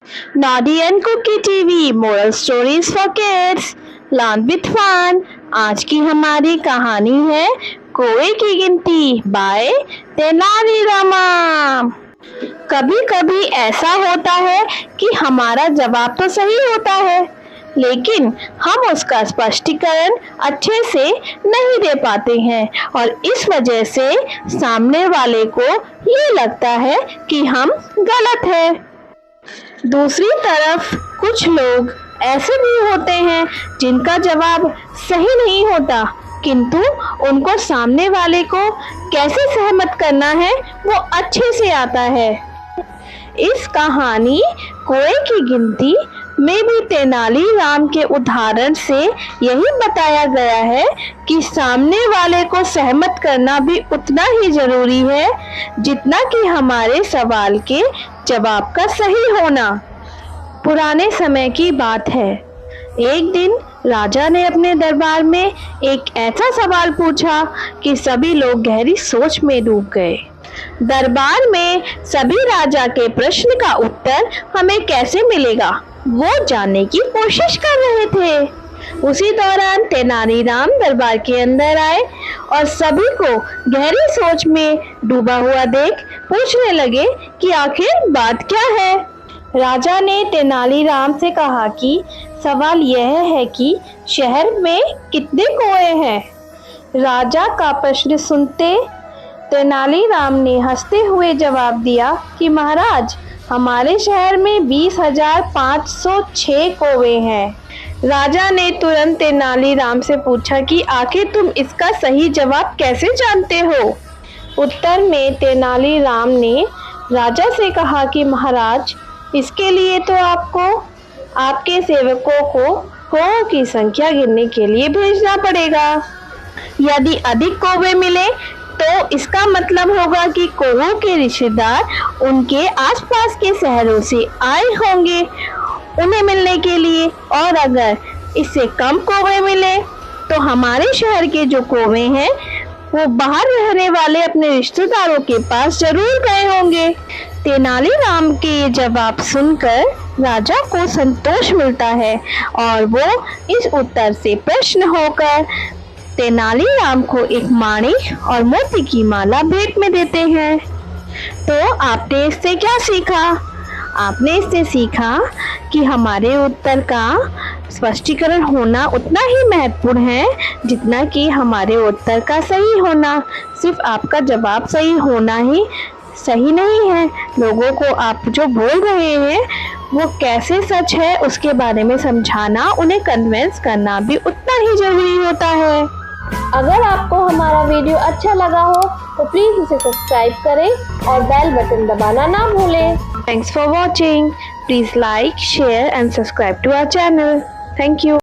Naughty and Cookie TV Moral Stories for Kids Learn with Fun। आज की हमारी कहानी है कौवे की गिनती बाय तेनाली रामा। कभी कभी ऐसा होता है कि हमारा जवाब तो सही होता है, लेकिन हम उसका स्पष्टीकरण अच्छे से नहीं दे पाते हैं और इस वजह से सामने वाले को ये लगता है कि हम गलत हैं। दूसरी तरफ कुछ लोग ऐसे भी होते हैं जिनका जवाब सही नहीं होता, किंतु उनको सामने वाले को कैसे सहमत करना है वो अच्छे से आता है। इस कहानी कौवे की गिनती में भी तेनालीराम के उदाहरण से यही बताया गया है कि सामने वाले को सहमत करना भी उतना ही जरूरी है जितना कि हमारे सवाल के जवाब का सही होना। पुराने समय की बात है। एक दिन राजा ने अपने दरबार में एक ऐसा सवाल पूछा कि सभी लोग गहरी सोच में डूब गए। दरबार में सभी राजा के प्रश्न का उत्तर हमें कैसे मिलेगा वो जानने की कोशिश कर रहे थे। उसी दौरान तेनालीराम दरबार के अंदर आए और सभी को गहरी सोच में डूबा हुआ देख पूछने लगे कि आखिर बात क्या है। राजा ने तेनालीराम से कहा कि सवाल यह है कि शहर में कितने कौवे हैं। राजा का प्रश्न सुनते तेनालीराम ने हंसते हुए जवाब दिया कि महाराज, हमारे शहर में 20,506 कौवे हैं। राजा ने तुरंत तेनालीराम से पूछा कि आखिर तुम इसका सही जवाब कैसे जानते हो। उत्तर में तेनालीराम ने राजा से कहा कि महाराज, इसके लिए तो आपको आपके सेवकों को कौवों की संख्या गिनने के लिए भेजना पड़ेगा। यदि अधिक कौवे मिले तो इसका मतलब होगा कि कौवों के रिश्तेदार उनके आसपास के शहरों से आए होंगे उन्हें मिलने के लिए, और अगर इससे कम कौवे मिले तो हमारे शहर के जो कौवे हैं वो बाहर रहने वाले अपने रिश्तेदारों के पास जरूर गए होंगे। तेनालीराम के ये जवाब सुनकर राजा को संतोष मिलता है और वो इस उत्तर से प्रसन्न होकर तेनालीराम को एक माणिक और मोती की माला भेंट में देते हैं। तो आपने इससे क्या सीखा? आपने इससे सीखा कि हमारे उत्तर का स्पष्टीकरण होना उतना ही महत्वपूर्ण है जितना कि हमारे उत्तर का सही होना। सिर्फ आपका जवाब सही होना ही सही नहीं है, लोगों को आप जो बोल रहे हैं वो कैसे सच है उसके बारे में समझाना, उन्हें कन्विंस करना भी उतना ही जरूरी होता है। अगर आपको हमारा वीडियो अच्छा लगा हो तो प्लीज इसे सब्सक्राइब करें और बेल बटन दबाना ना भूलें। Thanks for watching. Please like, share and subscribe to our channel. Thank you.